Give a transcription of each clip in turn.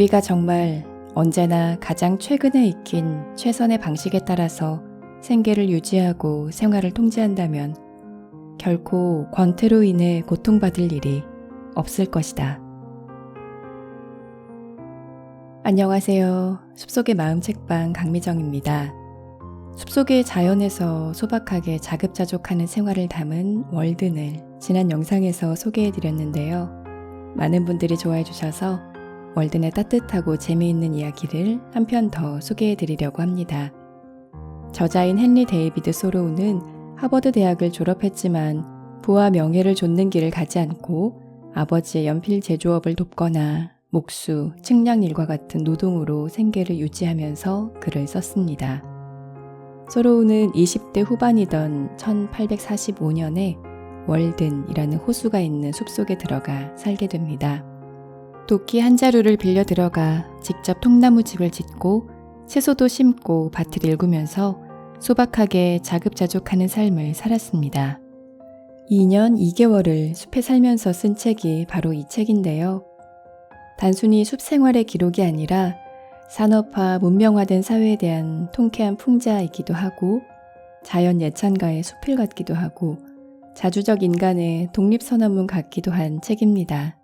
우리가 정말 언제나 가장 최근에 익힌 최선의 방식에 따라서 생계를 유지하고 생활을 통제한다면 결코 권태로 인해 고통받을 일이 없을 것이다. 안녕하세요. 숲속의 마음 책방 강미정입니다. 숲속의 자연에서 소박하게 자급자족하는 생활을 담은 월든을 지난 영상에서 소개해드렸는데요. 많은 분들이 좋아해 주셔서 월든의 따뜻하고 재미있는 이야기를 한 편 더 소개해드리려고 합니다. 저자인 헨리 데이비드 소로우는 하버드 대학을 졸업했지만 부와 명예를 좇는 길을 가지 않고 아버지의 연필 제조업을 돕거나 목수, 측량 일과 같은 노동으로 생계를 유지하면서 글을 썼습니다. 소로우는 20대 후반이던 1845년에 월든이라는 호수가 있는 숲속에 들어가 살게 됩니다. 도끼 한 자루를 빌려 들어가 직접 통나무집을 짓고 채소도 심고 밭을 일구면서 소박하게 자급자족하는 삶을 살았습니다. 2년 2개월을 숲에 살면서 쓴 책이 바로 이 책인데요. 단순히 숲 생활의 기록이 아니라 산업화, 문명화된 사회에 대한 통쾌한 풍자이기도 하고 자연 예찬가의 숲을 같기도 하고 자주적 인간의 독립선언문 같기도 한 책입니다.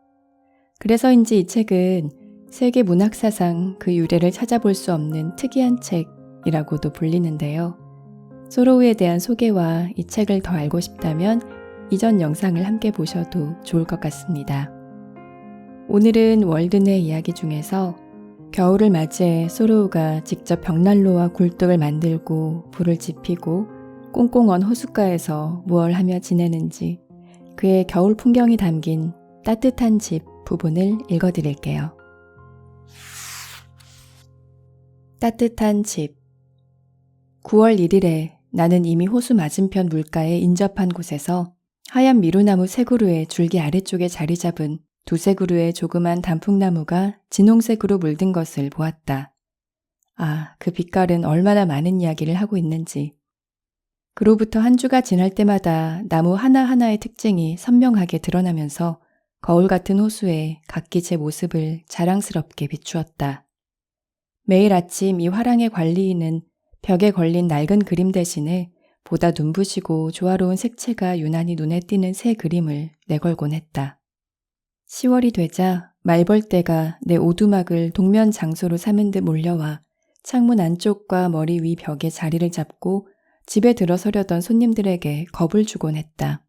그래서인지 이 책은 세계 문학사상 그 유래를 찾아볼 수 없는 특이한 책이라고도 불리는데요. 소로우에 대한 소개와 이 책을 더 알고 싶다면 이전 영상을 함께 보셔도 좋을 것 같습니다. 오늘은 월든의 이야기 중에서 겨울을 맞이해 소로우가 직접 벽난로와 굴뚝을 만들고 불을 지피고 꽁꽁 언 호숫가에서 무얼 하며 지내는지 그의 겨울 풍경이 담긴 따뜻한 집 부분을 읽어드릴게요. 따뜻한 집. 9월 1일에 나는 이미 호수 맞은편 물가에 인접한 곳에서 하얀 미루나무 3그루의 줄기 아래쪽에 자리 잡은 2-3그루의 조그만 단풍나무가 진홍색으로 물든 것을 보았다. 아, 그 빛깔은 얼마나 많은 이야기를 하고 있는지. 그로부터 한 주가 지날 때마다 나무 하나하나의 특징이 선명하게 드러나면서 거울 같은 호수에 각기 제 모습을 자랑스럽게 비추었다. 매일 아침 이 화랑의 관리인은 벽에 걸린 낡은 그림 대신에 보다 눈부시고 조화로운 색채가 유난히 눈에 띄는 새 그림을 내걸곤 했다. 10월이 되자 말벌떼가 내 오두막을 동면 장소로 삼은 듯 몰려와 창문 안쪽과 머리 위 벽에 자리를 잡고 집에 들어서려던 손님들에게 겁을 주곤 했다.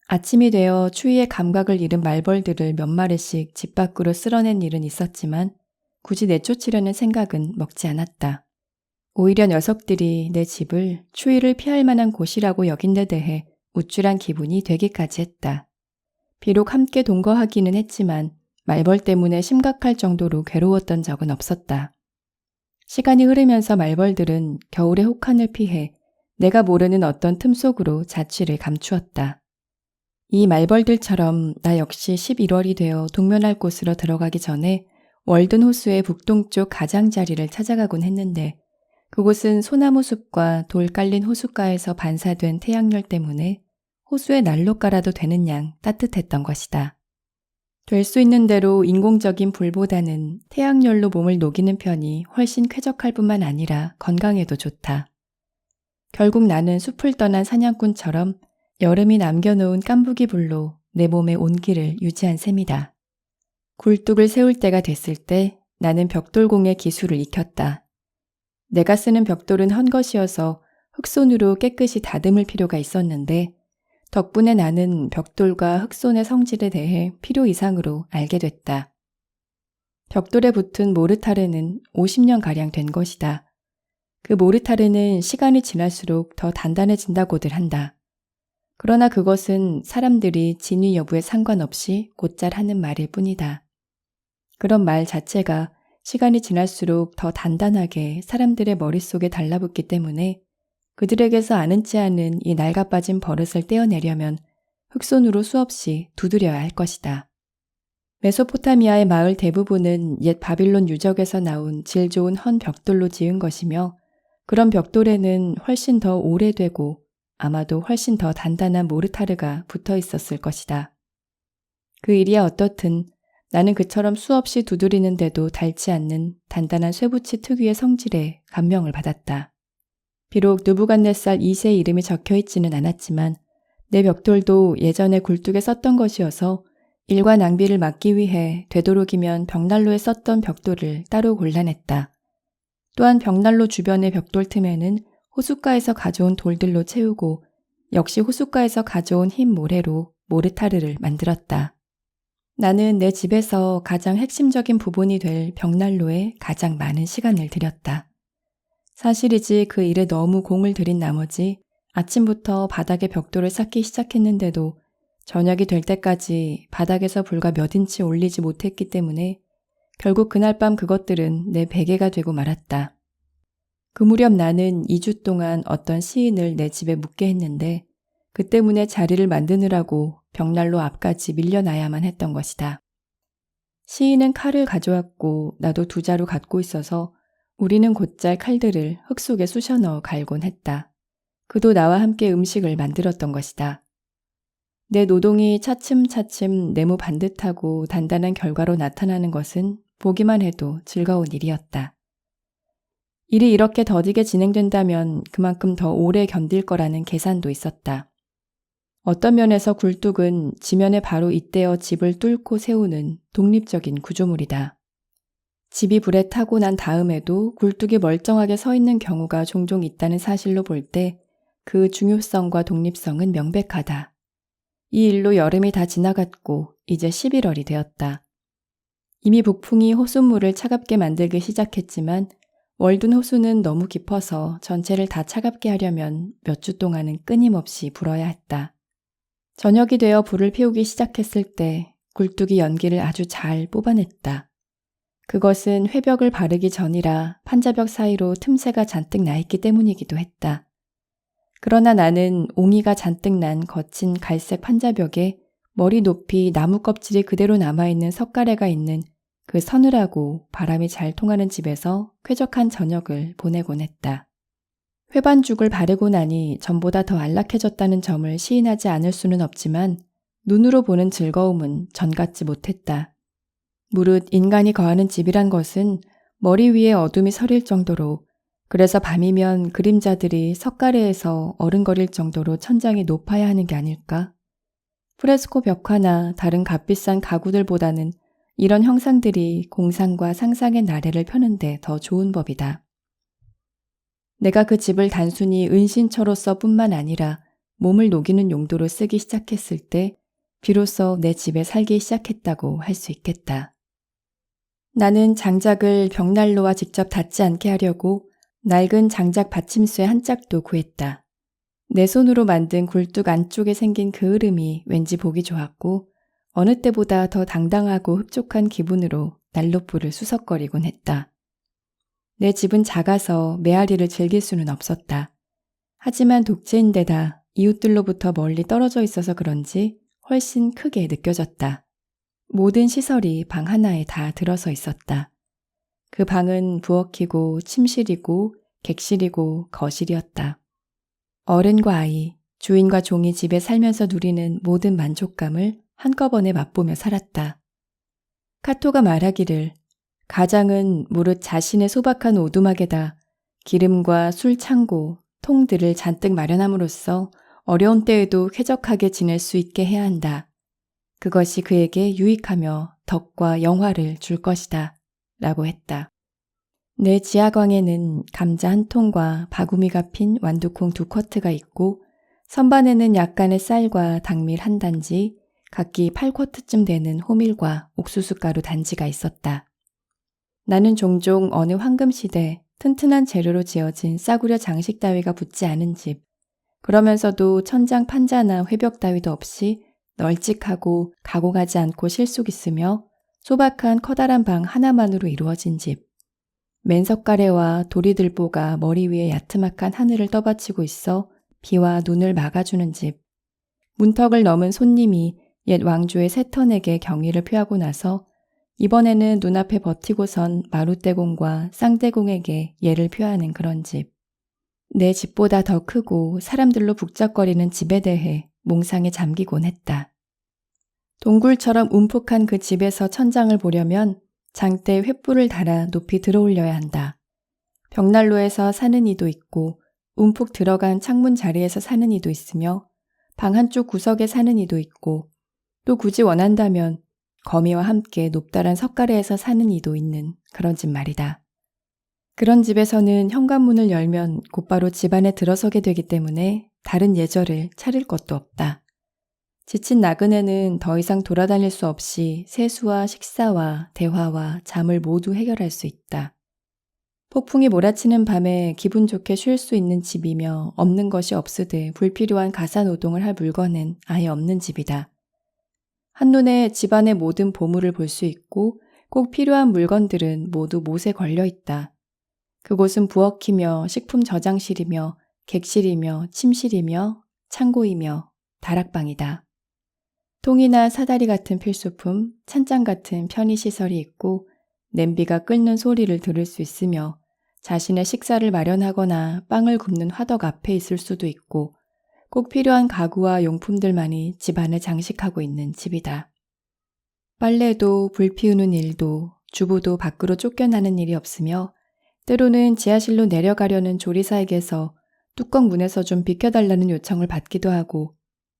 아침이 되어 추위에 감각을 잃은 말벌들을 몇 마리씩 집 밖으로 쓸어낸 일은 있었지만 굳이 내쫓으려는 생각은 먹지 않았다. 오히려 녀석들이 내 집을 추위를 피할 만한 곳이라고 여긴 데 대해 우쭐한 기분이 되기까지 했다. 비록 함께 동거하기는 했지만 말벌 때문에 심각할 정도로 괴로웠던 적은 없었다. 시간이 흐르면서 말벌들은 겨울의 혹한을 피해 내가 모르는 어떤 틈 속으로 자취를 감추었다. 이 말벌들처럼 나 역시 11월이 되어 동면할 곳으로 들어가기 전에 월든 호수의 북동쪽 가장자리를 찾아가곤 했는데 그곳은 소나무 숲과 돌 깔린 호숫가에서 반사된 태양열 때문에 호수에 난로 깔아도 되는 양 따뜻했던 것이다. 될 수 있는 대로 인공적인 불보다는 태양열로 몸을 녹이는 편이 훨씬 쾌적할 뿐만 아니라 건강에도 좋다. 결국 나는 숲을 떠난 사냥꾼처럼 여름이 남겨놓은 깐부기 불로 내 몸의 온기를 유지한 셈이다. 굴뚝을 세울 때가 됐을 때 나는 벽돌공의 기술을 익혔다. 내가 쓰는 벽돌은 헌 것이어서 흑손으로 깨끗이 다듬을 필요가 있었는데 덕분에 나는 벽돌과 흑손의 성질에 대해 필요 이상으로 알게 됐다. 벽돌에 붙은 모르타르는 50년가량 된 것이다. 그 모르타르는 시간이 지날수록 더 단단해진다고들 한다. 그러나 그것은 사람들이 진위 여부에 상관없이 곧잘 하는 말일 뿐이다. 그런 말 자체가 시간이 지날수록 더 단단하게 사람들의 머릿속에 달라붙기 때문에 그들에게서 아는 체 않은 이 낡아빠진 버릇을 떼어내려면 흑손으로 수없이 두드려야 할 것이다. 메소포타미아의 마을 대부분은 옛 바빌론 유적에서 나온 질 좋은 헌 벽돌로 지은 것이며 그런 벽돌에는 훨씬 더 오래되고 아마도 훨씬 더 단단한 모르타르가 붙어 있었을 것이다. 그 일이야 어떻든 나는 그처럼 수없이 두드리는데도 닳지 않는 단단한 쇠붙이 특유의 성질에 감명을 받았다. 비록 느부갓네살 2세의 이름이 적혀있지는 않았지만 내 벽돌도 예전에 굴뚝에 썼던 것이어서 일과 낭비를 막기 위해 되도록이면 벽난로에 썼던 벽돌을 따로 골라냈다. 또한 벽난로 주변의 벽돌 틈에는 호숫가에서 가져온 돌들로 채우고 역시 호숫가에서 가져온 흰 모래로 모르타르를 만들었다. 나는 내 집에서 가장 핵심적인 부분이 될 벽난로에 가장 많은 시간을 들였다. 사실이지 그 일에 너무 공을 들인 나머지 아침부터 바닥에 벽돌을 쌓기 시작했는데도 저녁이 될 때까지 바닥에서 불과 몇 인치 올리지 못했기 때문에 결국 그날 밤 그것들은 내 베개가 되고 말았다. 그 무렵 나는 2주 동안 어떤 시인을 내 집에 묵게 했는데 그 때문에 자리를 만드느라고 벽난로 앞까지 밀려나야만 했던 것이다. 시인은 칼을 가져왔고 나도 두 자루 갖고 있어서 우리는 곧잘 칼들을 흙 속에 쑤셔 넣어 갈곤 했다. 그도 나와 함께 음식을 만들었던 것이다. 내 노동이 차츰차츰 네모 반듯하고 단단한 결과로 나타나는 것은 보기만 해도 즐거운 일이었다. 일이 이렇게 더디게 진행된다면 그만큼 더 오래 견딜 거라는 계산도 있었다. 어떤 면에서 굴뚝은 지면에 바로 잇대어 집을 뚫고 세우는 독립적인 구조물이다. 집이 불에 타고 난 다음에도 굴뚝이 멀쩡하게 서 있는 경우가 종종 있다는 사실로 볼 때 그 중요성과 독립성은 명백하다. 이 일로 여름이 다 지나갔고 이제 11월이 되었다. 이미 북풍이 호숫물을 차갑게 만들기 시작했지만 월둔 호수는 너무 깊어서 전체를 다 차갑게 하려면 몇 주 동안은 끊임없이 불어야 했다. 저녁이 되어 불을 피우기 시작했을 때 굴뚝이 연기를 아주 잘 뽑아냈다. 그것은 회벽을 바르기 전이라 판자벽 사이로 틈새가 잔뜩 나 있기 때문이기도 했다. 그러나 나는 옹이가 잔뜩 난 거친 갈색 판자벽에 머리 높이 나무 껍질이 그대로 남아있는 석가래가 있는 그 서늘하고 바람이 잘 통하는 집에서 쾌적한 저녁을 보내곤 했다. 회반죽을 바르고 나니 전보다 더 안락해졌다는 점을 시인하지 않을 수는 없지만 눈으로 보는 즐거움은 전 같지 못했다. 무릇 인간이 거하는 집이란 것은 머리 위에 어둠이 서릴 정도로 그래서 밤이면 그림자들이 석가래에서 어른거릴 정도로 천장이 높아야 하는 게 아닐까? 프레스코 벽화나 다른 값비싼 가구들보다는 이런 형상들이 공상과 상상의 나래를 펴는데 더 좋은 법이다. 내가 그 집을 단순히 은신처로서 뿐만 아니라 몸을 녹이는 용도로 쓰기 시작했을 때 비로소 내 집에 살기 시작했다고 할 수 있겠다. 나는 장작을 벽난로와 직접 닿지 않게 하려고 낡은 장작 받침쇠 한 짝도 구했다. 내 손으로 만든 굴뚝 안쪽에 생긴 그 흐름이 왠지 보기 좋았고 어느 때보다 더 당당하고 흡족한 기분으로 난로불을 수석거리곤 했다. 내 집은 작아서 메아리를 즐길 수는 없었다. 하지만 독재인데다 이웃들로부터 멀리 떨어져 있어서 그런지 훨씬 크게 느껴졌다. 모든 시설이 방 하나에 다 들어서 있었다. 그 방은 부엌이고 침실이고 객실이고 거실이었다. 어른과 아이, 주인과 종이 집에 살면서 누리는 모든 만족감을 한꺼번에 맛보며 살았다. 카토가 말하기를 가장은 무릇 자신의 소박한 오두막에다 기름과 술 창고, 통들을 잔뜩 마련함으로써 어려운 때에도 쾌적하게 지낼 수 있게 해야 한다. 그것이 그에게 유익하며 덕과 영화를 줄 것이다. 라고 했다. 내 지하광에는 감자 한 통과 바구미가 핀 완두콩 2쿼트가 있고 선반에는 약간의 쌀과 당밀 한 단지, 각기 8쿼트쯤 되는 호밀과 옥수수가루 단지가 있었다. 나는 종종 어느 황금시대 튼튼한 재료로 지어진 싸구려 장식 따위가 붙지 않은 집, 그러면서도 천장 판자나 회벽 따위도 없이 널찍하고 가공하지 않고 실속 있으며 소박한 커다란 방 하나만으로 이루어진 집, 맨석가래와 도리들보가 머리 위에 야트막한 하늘을 떠받치고 있어 비와 눈을 막아주는 집, 문턱을 넘은 손님이 옛 왕조의 새턴에게 경의를 표하고 나서 이번에는 눈앞에 버티고선 마룻대공과 쌍대공에게 예를 표하는 그런 집, 내 집보다 더 크고 사람들로 북적거리는 집에 대해 몽상에 잠기곤 했다. 동굴처럼 움푹한 그 집에서 천장을 보려면 장대에 횃불을 달아 높이 들어올려야 한다. 벽난로에서 사는 이도 있고 움푹 들어간 창문 자리에서 사는 이도 있으며 방 한쪽 구석에 사는 이도 있고 또 굳이 원한다면 거미와 함께 높다란 석가래에서 사는 이도 있는 그런 집 말이다. 그런 집에서는 현관문을 열면 곧바로 집 안에 들어서게 되기 때문에 다른 예절을 차릴 것도 없다. 지친 나그네는 더 이상 돌아다닐 수 없이 세수와 식사와 대화와 잠을 모두 해결할 수 있다. 폭풍이 몰아치는 밤에 기분 좋게 쉴 수 있는 집이며 없는 것이 없으되 불필요한 가사노동을 할 물건은 아예 없는 집이다. 한눈에 집안의 모든 보물을 볼 수 있고 꼭 필요한 물건들은 모두 못에 걸려 있다. 그곳은 부엌이며 식품 저장실이며 객실이며 침실이며 창고이며 다락방이다. 통이나 사다리 같은 필수품, 찬장 같은 편의시설이 있고 냄비가 끓는 소리를 들을 수 있으며 자신의 식사를 마련하거나 빵을 굽는 화덕 앞에 있을 수도 있고 꼭 필요한 가구와 용품들만이 집안을 장식하고 있는 집이다. 빨래도 불 피우는 일도 주부도 밖으로 쫓겨나는 일이 없으며 때로는 지하실로 내려가려는 조리사에게서 뚜껑 문에서 좀 비켜달라는 요청을 받기도 하고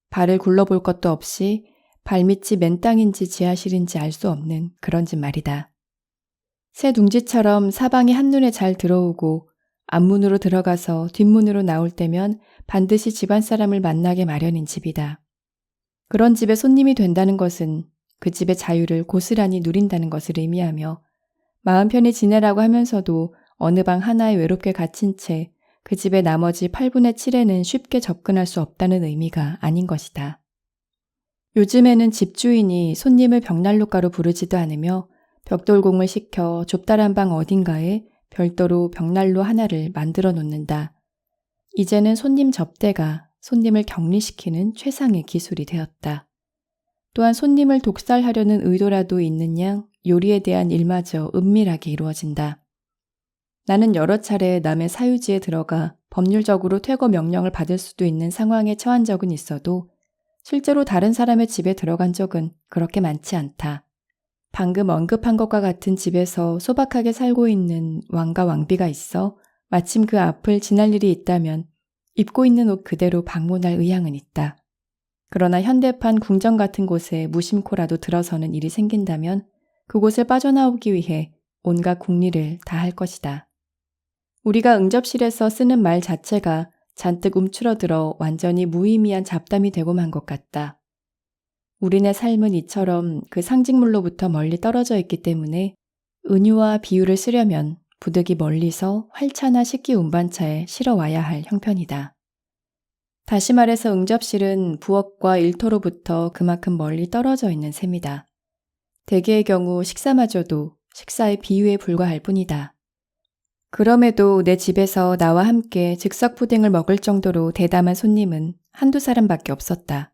발을 굴러볼 것도 없이 발밑이 맨 땅인지 지하실인지 알 수 없는 그런 집 말이다. 새 둥지처럼 사방이 한눈에 잘 들어오고 앞문으로 들어가서 뒷문으로 나올 때면 반드시 집안 사람을 만나게 마련인 집이다. 그런 집에 손님이 된다는 것은 그 집의 자유를 고스란히 누린다는 것을 의미하며 마음 편히 지내라고 하면서도 어느 방 하나에 외롭게 갇힌 채 그 집의 나머지 8분의 7에는 쉽게 접근할 수 없다는 의미가 아닌 것이다. 요즘에는 집주인이 손님을 벽난로가로 부르지도 않으며 벽돌공을 시켜 좁다란 방 어딘가에 별도로 벽난로 하나를 만들어 놓는다. 이제는 손님 접대가 손님을 격리시키는 최상의 기술이 되었다. 또한 손님을 독살하려는 의도라도 있는 양 요리에 대한 일마저 은밀하게 이루어진다. 나는 여러 차례 남의 사유지에 들어가 법률적으로 퇴거 명령을 받을 수도 있는 상황에 처한 적은 있어도 실제로 다른 사람의 집에 들어간 적은 그렇게 많지 않다. 방금 언급한 것과 같은 집에서 소박하게 살고 있는 왕과 왕비가 있어 마침 그 앞을 지날 일이 있다면 입고 있는 옷 그대로 방문할 의향은 있다. 그러나 현대판 궁전 같은 곳에 무심코라도 들어서는 일이 생긴다면 그곳을 빠져나오기 위해 온갖 궁리를 다 할 것이다. 우리가 응접실에서 쓰는 말 자체가 잔뜩 움츠러들어 완전히 무의미한 잡담이 되고 만 것 같다. 우리네 삶은 이처럼 그 상징물로부터 멀리 떨어져 있기 때문에 은유와 비유를 쓰려면 부득이 멀리서 활차나 식기 운반차에 실어와야 할 형편이다. 다시 말해서 응접실은 부엌과 일터로부터 그만큼 멀리 떨어져 있는 셈이다. 대개의 경우 식사마저도 식사의 비유에 불과할 뿐이다. 그럼에도 내 집에서 나와 함께 즉석푸딩을 먹을 정도로 대담한 손님은 한두 사람밖에 없었다.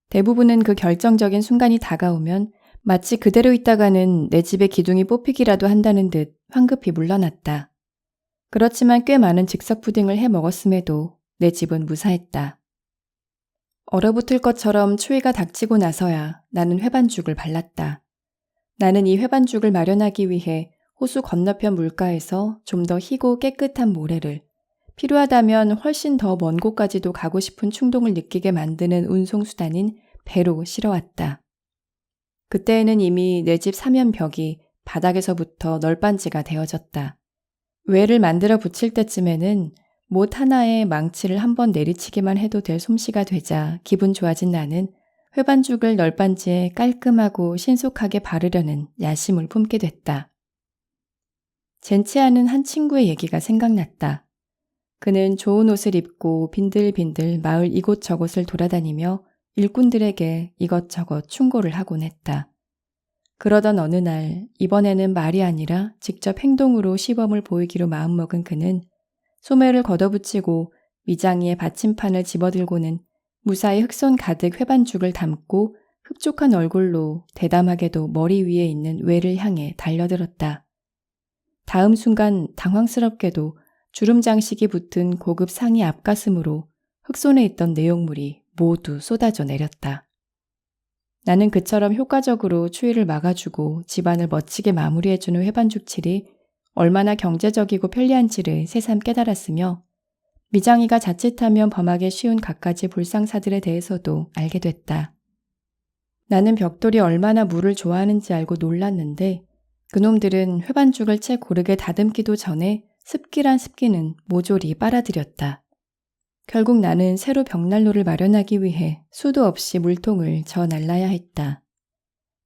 대부분은 그 결정적인 순간이 다가오면 마치 그대로 있다가는 내 집의 기둥이 뽑히기라도 한다는 듯 황급히 물러났다. 그렇지만 꽤 많은 즉석푸딩을 해 먹었음에도 내 집은 무사했다. 얼어붙을 것처럼 추위가 닥치고 나서야 나는 회반죽을 발랐다. 나는 이 회반죽을 마련하기 위해 호수 건너편 물가에서 좀 더 희고 깨끗한 모래를 필요하다면 훨씬 더 먼 곳까지도 가고 싶은 충동을 느끼게 만드는 운송수단인 배로 실어왔다. 그때에는 이미 내 집 사면벽이 바닥에서부터 널빤지가 되어졌다. 외를 만들어 붙일 때쯤에는 못 하나에 망치를 한번 내리치기만 해도 될 솜씨가 되자 기분 좋아진 나는 회반죽을 널빤지에 깔끔하고 신속하게 바르려는 야심을 품게 됐다. 젠치 않은 한 친구의 얘기가 생각났다. 그는 좋은 옷을 입고 빈들빈들 마을 이곳저곳을 돌아다니며 일꾼들에게 이것저것 충고를 하곤 했다. 그러던 어느 날 이번에는 말이 아니라 직접 행동으로 시범을 보이기로 마음먹은 그는 소매를 걷어붙이고 위장이의 받침판을 집어들고는 무사히 흑손 가득 회반죽을 담고 흡족한 얼굴로 대담하게도 머리 위에 있는 외를 향해 달려들었다. 다음 순간 당황스럽게도 주름 장식이 붙은 고급 상의 앞가슴으로 흑손에 있던 내용물이 모두 쏟아져 내렸다. 나는 그처럼 효과적으로 추위를 막아주고 집안을 멋지게 마무리해주는 회반죽칠이 얼마나 경제적이고 편리한지를 새삼 깨달았으며 미장이가 자칫하면 범하기 쉬운 갖가지 불상사들에 대해서도 알게 됐다. 나는 벽돌이 얼마나 물을 좋아하는지 알고 놀랐는데 그놈들은 회반죽을 채 고르게 다듬기도 전에 습기란 습기는 모조리 빨아들였다. 결국 나는 새로 벽난로를 마련하기 위해 수도 없이 물통을 저 날라야 했다.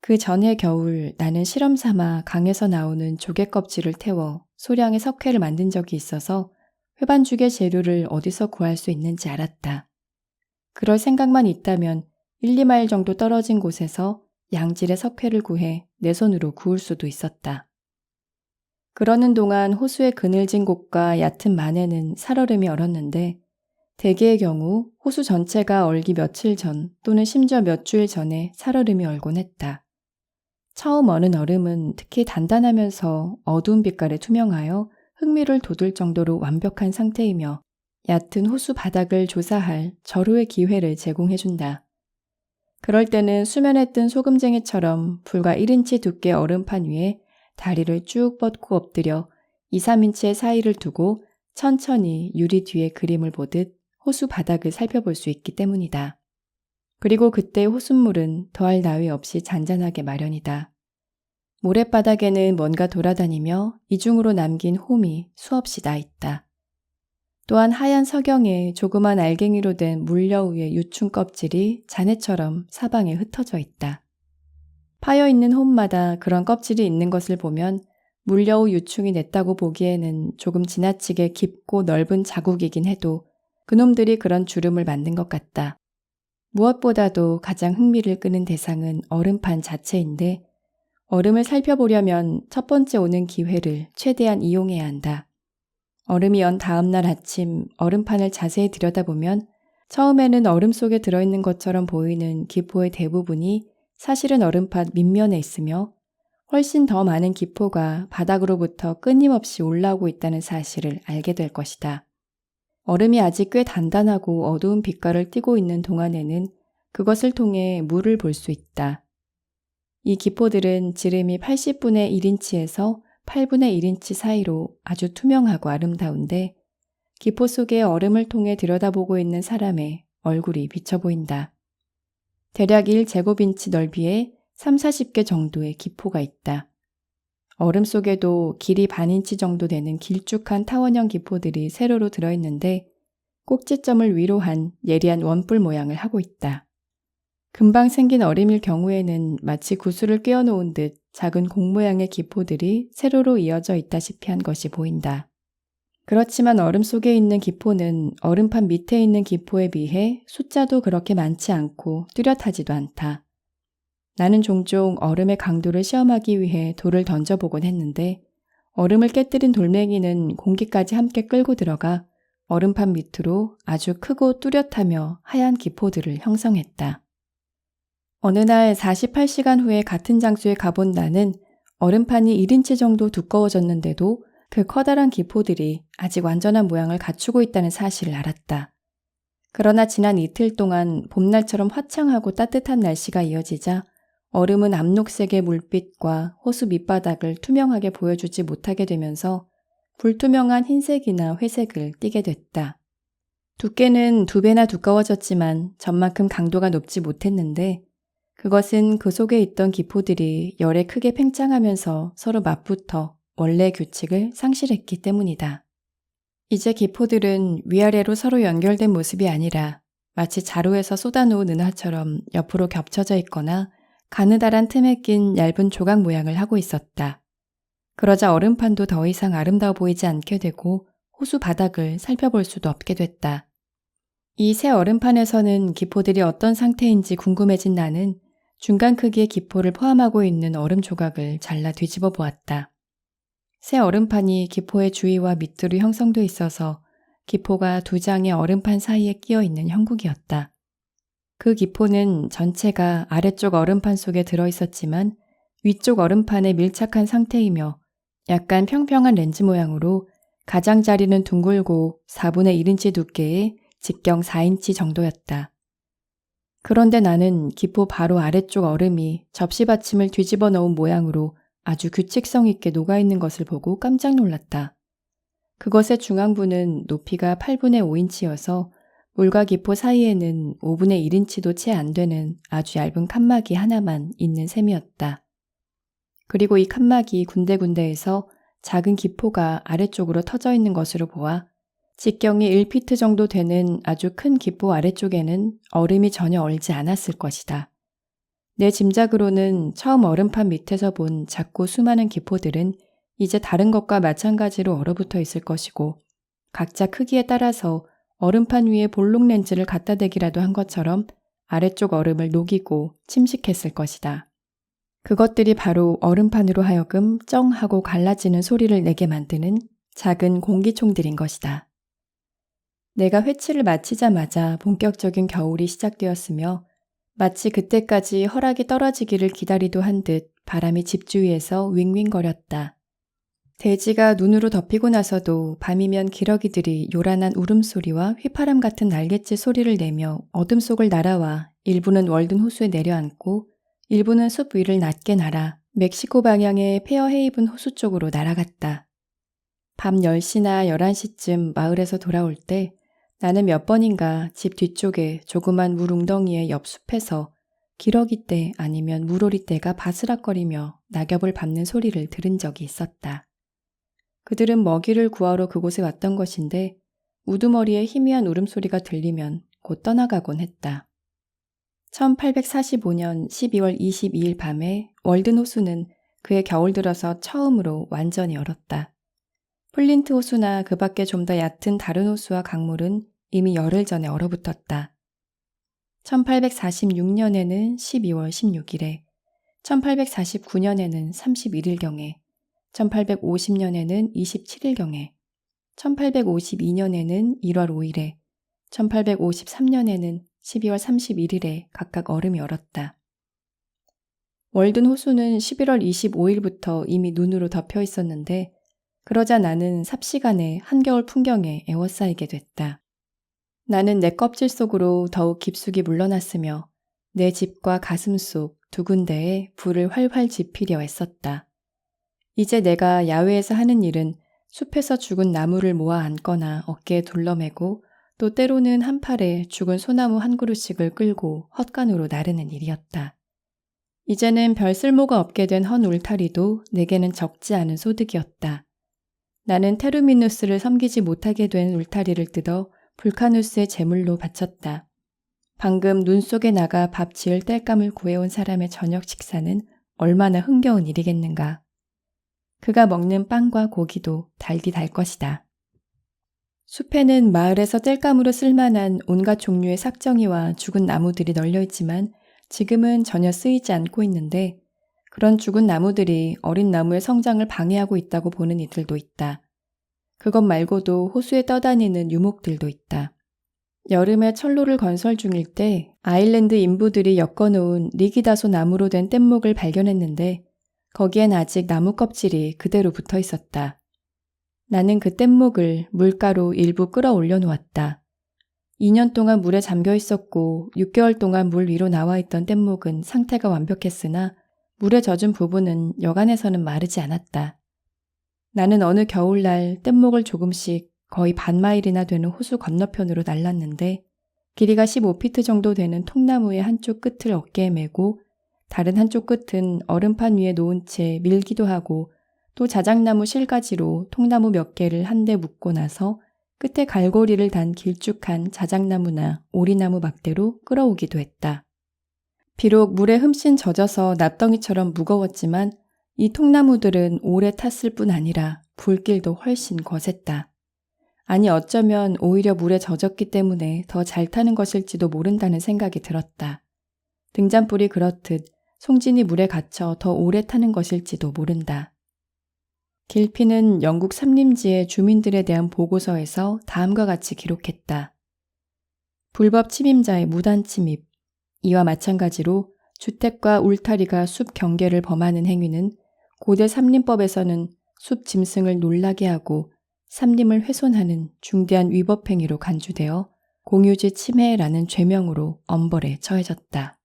그 전해 겨울 나는 실험 삼아 강에서 나오는 조개 껍질을 태워 소량의 석회를 만든 적이 있어서 회반죽의 재료를 어디서 구할 수 있는지 알았다. 그럴 생각만 있다면 1, 2마일 정도 떨어진 곳에서 양질의 석회를 구해 내 손으로 구울 수도 있었다. 그러는 동안 호수의 그늘진 곳과 얕은 만에는 살얼음이 얼었는데 대개의 경우 호수 전체가 얼기 며칠 전 또는 심지어 몇 주일 전에 살얼음이 얼곤 했다. 처음 어는 얼음은 특히 단단하면서 어두운 빛깔에 투명하여 흥미를 돋을 정도로 완벽한 상태이며 얕은 호수 바닥을 조사할 절호의 기회를 제공해준다. 그럴 때는 수면에 뜬 소금쟁이처럼 불과 1인치 두께 얼음판 위에 다리를 쭉 뻗고 엎드려 2, 3인치의 사이를 두고 천천히 유리 뒤에 그림을 보듯 호수 바닥을 살펴볼 수 있기 때문이다. 그리고 그때 호숫물은 더할 나위 없이 잔잔하게 마련이다. 모랫바닥에는 뭔가 돌아다니며 이중으로 남긴 홈이 수없이 나 있다. 또한 하얀 석영에 조그만 알갱이로 된 물여우의 유충 껍질이 잔해처럼 사방에 흩어져 있다. 파여있는 홈마다 그런 껍질이 있는 것을 보면 물여우 유충이 냈다고 보기에는 조금 지나치게 깊고 넓은 자국이긴 해도 그놈들이 그런 주름을 만든 것 같다. 무엇보다도 가장 흥미를 끄는 대상은 얼음판 자체인데 얼음을 살펴보려면 첫 번째 오는 기회를 최대한 이용해야 한다. 얼음이 연 다음 날 아침 얼음판을 자세히 들여다보면 처음에는 얼음 속에 들어있는 것처럼 보이는 기포의 대부분이 사실은 얼음판 밑면에 있으며 훨씬 더 많은 기포가 바닥으로부터 끊임없이 올라오고 있다는 사실을 알게 될 것이다. 얼음이 아직 꽤 단단하고 어두운 빛깔을 띠고 있는 동안에는 그것을 통해 물을 볼 수 있다. 이 기포들은 지름이 80분의 1인치에서 8분의 1인치 사이로 아주 투명하고 아름다운데 기포 속에 얼음을 통해 들여다보고 있는 사람의 얼굴이 비쳐 보인다. 대략 1제곱인치 넓이에 3, 40개 정도의 기포가 있다. 얼음 속에도 길이 반인치 정도 되는 길쭉한 타원형 기포들이 세로로 들어있는데 꼭지점을 위로 한 예리한 원뿔 모양을 하고 있다. 금방 생긴 얼음일 경우에는 마치 구슬을 끼워놓은 듯 작은 공 모양의 기포들이 세로로 이어져 있다시피 한 것이 보인다. 그렇지만 얼음 속에 있는 기포는 얼음판 밑에 있는 기포에 비해 숫자도 그렇게 많지 않고 뚜렷하지도 않다. 나는 종종 얼음의 강도를 시험하기 위해 돌을 던져보곤 했는데 얼음을 깨뜨린 돌멩이는 공기까지 함께 끌고 들어가 얼음판 밑으로 아주 크고 뚜렷하며 하얀 기포들을 형성했다. 어느 날 48시간 후에 같은 장소에 가본 나는 얼음판이 1인치 정도 두꺼워졌는데도 그 커다란 기포들이 아직 완전한 모양을 갖추고 있다는 사실을 알았다. 그러나 지난 이틀 동안 봄날처럼 화창하고 따뜻한 날씨가 이어지자 얼음은 암록색의 물빛과 호수 밑바닥을 투명하게 보여주지 못하게 되면서 불투명한 흰색이나 회색을 띠게 됐다. 두께는 2배나 두꺼워졌지만 전만큼 강도가 높지 못했는데 그것은 그 속에 있던 기포들이 열에 크게 팽창하면서 서로 맞붙어 원래 규칙을 상실했기 때문이다. 이제 기포들은 위아래로 서로 연결된 모습이 아니라 마치 자루에서 쏟아놓은 은하처럼 옆으로 겹쳐져 있거나 가느다란 틈에 낀 얇은 조각 모양을 하고 있었다. 그러자 얼음판도 더 이상 아름다워 보이지 않게 되고 호수 바닥을 살펴볼 수도 없게 됐다. 이 새 얼음판에서는 기포들이 어떤 상태인지 궁금해진 나는 중간 크기의 기포를 포함하고 있는 얼음 조각을 잘라 뒤집어 보았다. 새 얼음판이 기포의 주위와 밑으로 형성돼 있어서 기포가 2장의 얼음판 사이에 끼어 있는 형국이었다. 그 기포는 전체가 아래쪽 얼음판 속에 들어있었지만 위쪽 얼음판에 밀착한 상태이며 약간 평평한 렌즈 모양으로 가장자리는 둥글고 4분의 1인치 두께의 직경 4인치 정도였다. 그런데 나는 기포 바로 아래쪽 얼음이 접시 받침을 뒤집어 넣은 모양으로 아주 규칙성 있게 녹아있는 것을 보고 깜짝 놀랐다. 그것의 중앙부는 높이가 8분의 5인치여서 물과 기포 사이에는 5분의 1인치도 채 안 되는 아주 얇은 칸막이 하나만 있는 셈이었다. 그리고 이 칸막이 군데군데에서 작은 기포가 아래쪽으로 터져 있는 것으로 보아 직경이 1피트 정도 되는 아주 큰 기포 아래쪽에는 얼음이 전혀 얼지 않았을 것이다. 내 짐작으로는 처음 얼음판 밑에서 본 작고 수많은 기포들은 이제 다른 것과 마찬가지로 얼어붙어 있을 것이고 각자 크기에 따라서 얼음판 위에 볼록 렌즈를 갖다 대기라도 한 것처럼 아래쪽 얼음을 녹이고 침식했을 것이다. 그것들이 바로 얼음판으로 하여금 쩡 하고 갈라지는 소리를 내게 만드는 작은 공기총들인 것이다. 내가 회치를 마치자마자 본격적인 겨울이 시작되었으며 마치 그때까지 허락이 떨어지기를 기다리도 한 듯 바람이 집 주위에서 윙윙거렸다. 대지가 눈으로 덮이고 나서도 밤이면 기러기들이 요란한 울음소리와 휘파람 같은 날갯짓 소리를 내며 어둠 속을 날아와 일부는 월든 호수에 내려앉고 일부는 숲 위를 낮게 날아 멕시코 방향의 페어헤이븐 호수 쪽으로 날아갔다. 밤 10시나 11시쯤 마을에서 돌아올 때 나는 몇 번인가 집 뒤쪽에 조그만 물 웅덩이의 옆 숲에서 기러기떼 아니면 물오리떼가 바스락거리며 낙엽을 밟는 소리를 들은 적이 있었다. 그들은 먹이를 구하러 그곳에 왔던 것인데 우두머리에 희미한 울음소리가 들리면 곧 떠나가곤 했다. 1845년 12월 22일 밤에 월든 호수는 그의 겨울 들어서 처음으로 완전히 얼었다. 플린트 호수나 그 밖에 좀 더 얕은 다른 호수와 강물은 이미 열흘 전에 얼어붙었다. 1846년에는 12월 16일에, 1849년에는 31일경에, 1850년에는 27일경에, 1852년에는 1월 5일에, 1853년에는 12월 31일에 각각 얼음이 얼었다. 월든 호수는 11월 25일부터 이미 눈으로 덮여 있었는데 그러자 나는 삽시간에 한겨울 풍경에 에워싸이게 됐다. 나는 내 껍질 속으로 더욱 깊숙이 물러났으며 내 집과 가슴 속 두 군데에 불을 활활 지피려 애썼다. 이제 내가 야외에서 하는 일은 숲에서 죽은 나무를 모아 안거나 어깨에 둘러매고 또 때로는 한 팔에 죽은 소나무 한 그루씩을 끌고 헛간으로 나르는 일이었다. 이제는 별 쓸모가 없게 된 헌 울타리도 내게는 적지 않은 소득이었다. 나는 테루미누스를 섬기지 못하게 된 울타리를 뜯어 불카누스의 제물로 바쳤다. 방금 눈 속에 나가 밥 지을 땔감을 구해온 사람의 저녁 식사는 얼마나 흥겨운 일이겠는가. 그가 먹는 빵과 고기도 달디 달 것이다. 숲에는 마을에서 땔감으로 쓸만한 온갖 종류의 삭정이와 죽은 나무들이 널려있지만 지금은 전혀 쓰이지 않고 있는데 그런 죽은 나무들이 어린 나무의 성장을 방해하고 있다고 보는 이들도 있다. 그것 말고도 호수에 떠다니는 유목들도 있다. 여름에 철로를 건설 중일 때 아일랜드 인부들이 엮어놓은 리기다소 나무로 된 뗏목을 발견했는데 거기엔 아직 나무 껍질이 그대로 붙어 있었다. 나는 그 뗏목을 물가로 일부 끌어올려 놓았다. 2년 동안 물에 잠겨 있었고 6개월 동안 물 위로 나와 있던 뗏목은 상태가 완벽했으나 물에 젖은 부분은 여간에서는 마르지 않았다. 나는 어느 겨울날 뗏목을 조금씩 거의 반마일이나 되는 호수 건너편으로 날랐는데 길이가 15피트 정도 되는 통나무의 한쪽 끝을 어깨에 메고 다른 한쪽 끝은 얼음판 위에 놓은 채 밀기도 하고 또 자작나무 실가지로 통나무 몇 개를 한데 묶고 나서 끝에 갈고리를 단 길쭉한 자작나무나 오리나무 막대로 끌어오기도 했다. 비록 물에 흠씬 젖어서 납덩이처럼 무거웠지만 이 통나무들은 오래 탔을 뿐 아니라 불길도 훨씬 거셌다. 아니 어쩌면 오히려 물에 젖었기 때문에 더 잘 타는 것일지도 모른다는 생각이 들었다. 등잔불이 그렇듯 송진이 물에 갇혀 더 오래 타는 것일지도 모른다. 길피는 영국 삼림지의 주민들에 대한 보고서에서 다음과 같이 기록했다. 불법 침입자의 무단 침입. 이와 마찬가지로 주택과 울타리가 숲 경계를 범하는 행위는 고대 삼림법에서는 숲 짐승을 놀라게 하고 삼림을 훼손하는 중대한 위법 행위로 간주되어 공유지 침해라는 죄명으로 엄벌에 처해졌다.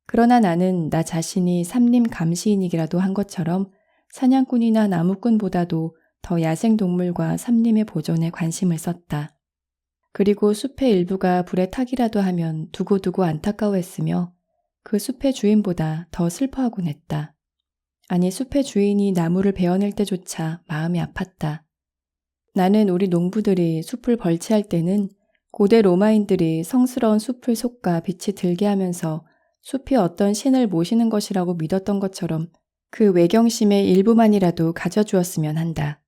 그러나 나는 나 자신이 산림 감시인이기라도 한 것처럼 사냥꾼이나 나무꾼보다도 더 야생동물과 산림의 보존에 관심을 썼다. 그리고 숲의 일부가 불에 타기라도 하면 두고두고 안타까워했으며 그 숲의 주인보다 더 슬퍼하곤 했다. 아니, 숲의 주인이 나무를 베어낼 때조차 마음이 아팠다. 나는 우리 농부들이 숲을 벌채할 때는 고대 로마인들이 성스러운 숲을 솎아 빛이 들게 하면서 숲이 어떤 신을 모시는 것이라고 믿었던 것처럼 그 외경심의 일부만이라도 가져주었으면 한다.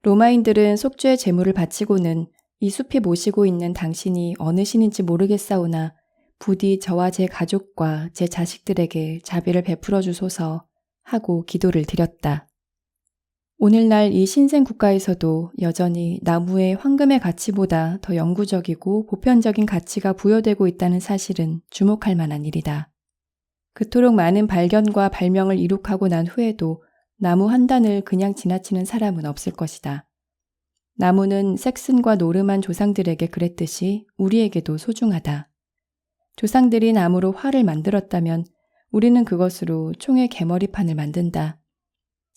로마인들은 속죄의 제물을 바치고는 이 숲이 모시고 있는 당신이 어느 신인지 모르겠사오나 부디 저와 제 가족과 제 자식들에게 자비를 베풀어 주소서 하고 기도를 드렸다. 오늘날 이 신생 국가에서도 여전히 나무의 황금의 가치보다 더 영구적이고 보편적인 가치가 부여되고 있다는 사실은 주목할 만한 일이다. 그토록 많은 발견과 발명을 이룩하고 난 후에도 나무 한 단을 그냥 지나치는 사람은 없을 것이다. 나무는 섹슨과 노르만 조상들에게 그랬듯이 우리에게도 소중하다. 조상들이 나무로 활을 만들었다면 우리는 그것으로 총의 개머리판을 만든다.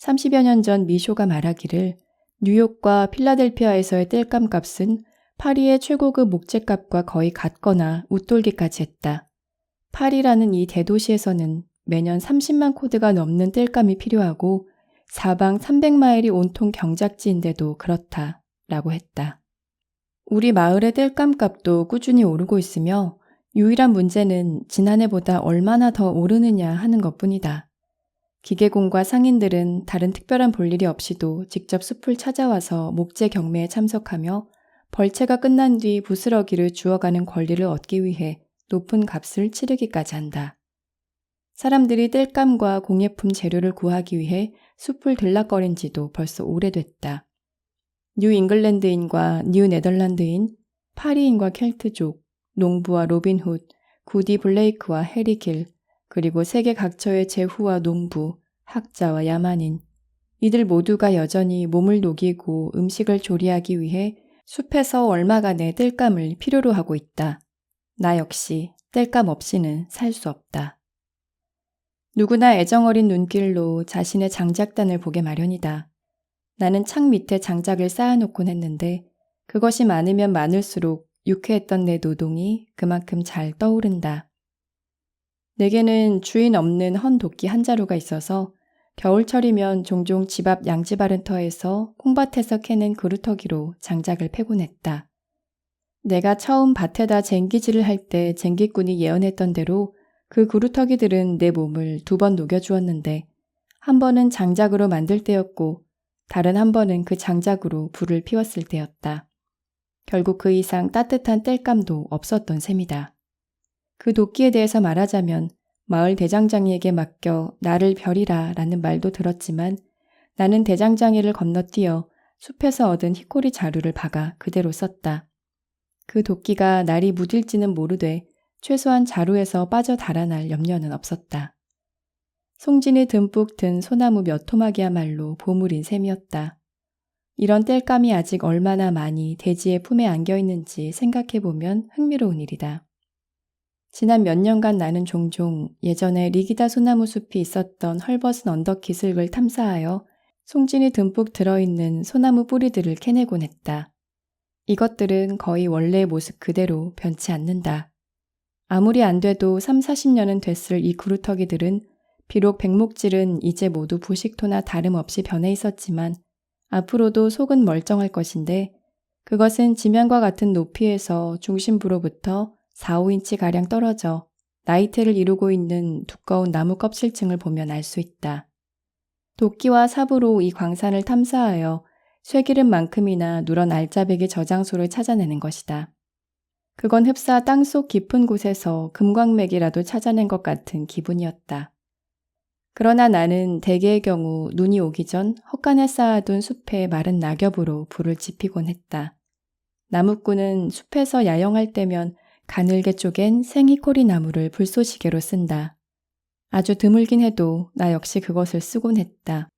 30여 년 전 미쇼가 말하기를 뉴욕과 필라델피아에서의 땔감 값은 파리의 최고급 목재값과 거의 같거나 웃돌기까지 했다. 파리라는 이 대도시에서는 매년 30만 코드가 넘는 땔감이 필요하고 사방 300마일이 온통 경작지인데도 그렇다 라고 했다. 우리 마을의 땔감 값도 꾸준히 오르고 있으며 유일한 문제는 지난해보다 얼마나 더 오르느냐 하는 것뿐이다. 기계공과 상인들은 다른 특별한 볼일이 없이도 직접 숲을 찾아와서 목재 경매에 참석하며 벌채가 끝난 뒤 부스러기를 주워가는 권리를 얻기 위해 높은 값을 치르기까지 한다. 사람들이 땔감과 공예품 재료를 구하기 위해 숲을 들락거린 지도 벌써 오래됐다. 뉴 잉글랜드인과 뉴 네덜란드인, 파리인과 켈트족, 농부와 로빈훗, 구디 블레이크와 해리 길, 그리고 세계 각처의 제후와 농부, 학자와 야만인, 이들 모두가 여전히 몸을 녹이고 음식을 조리하기 위해 숲에서 얼마간의 땔감을 필요로 하고 있다. 나 역시 땔감 없이는 살 수 없다. 누구나 애정어린 눈길로 자신의 장작단을 보게 마련이다. 나는 창 밑에 장작을 쌓아놓곤 했는데 그것이 많으면 많을수록 유쾌했던 내 노동이 그만큼 잘 떠오른다. 내게는 주인 없는 헌 도끼 한 자루가 있어서 겨울철이면 종종 집 앞 양지바른터에서 콩밭에서 캐낸 그루터기로 장작을 패곤 했다. 내가 처음 밭에다 쟁기질을 할 때 쟁기꾼이 예언했던 대로 그 그루터기들은 내 몸을 2번 녹여주었는데 한 번은 장작으로 만들 때였고 다른 한 번은 그 장작으로 불을 피웠을 때였다. 결국 그 이상 따뜻한 땔감도 없었던 셈이다. 그 도끼에 대해서 말하자면 마을 대장장이에게 맡겨 나를 벼리라 라는 말도 들었지만 나는 대장장이를 건너뛰어 숲에서 얻은 히코리 자루를 박아 그대로 썼다. 그 도끼가 날이 무딜지는 모르되 최소한 자루에서 빠져 달아날 염려는 없었다. 송진이 듬뿍 든 소나무 몇 토막이야말로 보물인 셈이었다. 이런 땔감이 아직 얼마나 많이 대지의 품에 안겨있는지 생각해보면 흥미로운 일이다. 지난 몇 년간 나는 종종 예전에 리기다 소나무 숲이 있었던 헐벗은 언덕 기슭을 탐사하여 송진이 듬뿍 들어있는 소나무 뿌리들을 캐내곤 했다. 이것들은 거의 원래의 모습 그대로 변치 않는다. 아무리 안 돼도 30-40년은 됐을 이 그루터기들은 비록 백목질은 이제 모두 부식토나 다름없이 변해 있었지만 앞으로도 속은 멀쩡할 것인데 그것은 지면과 같은 높이에서 중심부로부터 4-5인치가량 떨어져 나이테를 이루고 있는 두꺼운 나무 껍질층을 보면 알 수 있다. 도끼와 삽으로 이 광산을 탐사하여 쇠기름만큼이나 누런 알짜배기 저장소를 찾아내는 것이다. 그건 흡사 땅속 깊은 곳에서 금광맥이라도 찾아낸 것 같은 기분이었다. 그러나 나는 대개의 경우 눈이 오기 전 헛간에 쌓아둔 숲에 마른 낙엽으로 불을 지피곤 했다. 나무꾼은 숲에서 야영할 때면 가늘게 쪼갠 생히코리 나무를 불쏘시개로 쓴다. 아주 드물긴 해도 나 역시 그것을 쓰곤 했다.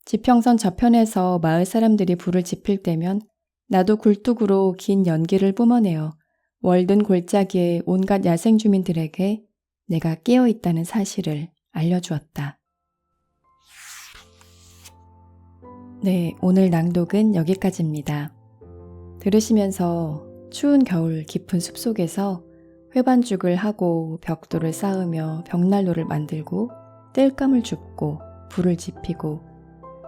지평선 저편에서 마을 사람들이 불을 지필 때면 나도 굴뚝으로 긴 연기를 뿜어내어 월든 골짜기의 온갖 야생 주민들에게 내가 깨어있다는 사실을 알려주었다. 네, 오늘 낭독은 여기까지입니다. 들으시면서 추운 겨울 깊은 숲속에서 회반죽을 하고 벽돌을 쌓으며 벽난로를 만들고 땔감을 줍고 불을 지피고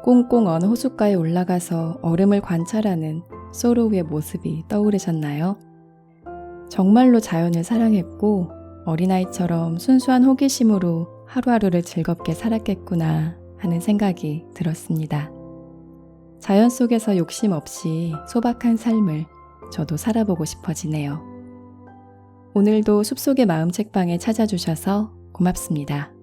꽁꽁 언 호숫가에 올라가서 얼음을 관찰하는 소로우의 모습이 떠오르셨나요? 정말로 자연을 사랑했고 어린아이처럼 순수한 호기심으로 하루하루를 즐겁게 살았겠구나 하는 생각이 들었습니다. 자연 속에서 욕심 없이 소박한 삶을 저도 살아보고 싶어지네요. 오늘도 숲속의 마음 책방에 찾아주셔서 고맙습니다.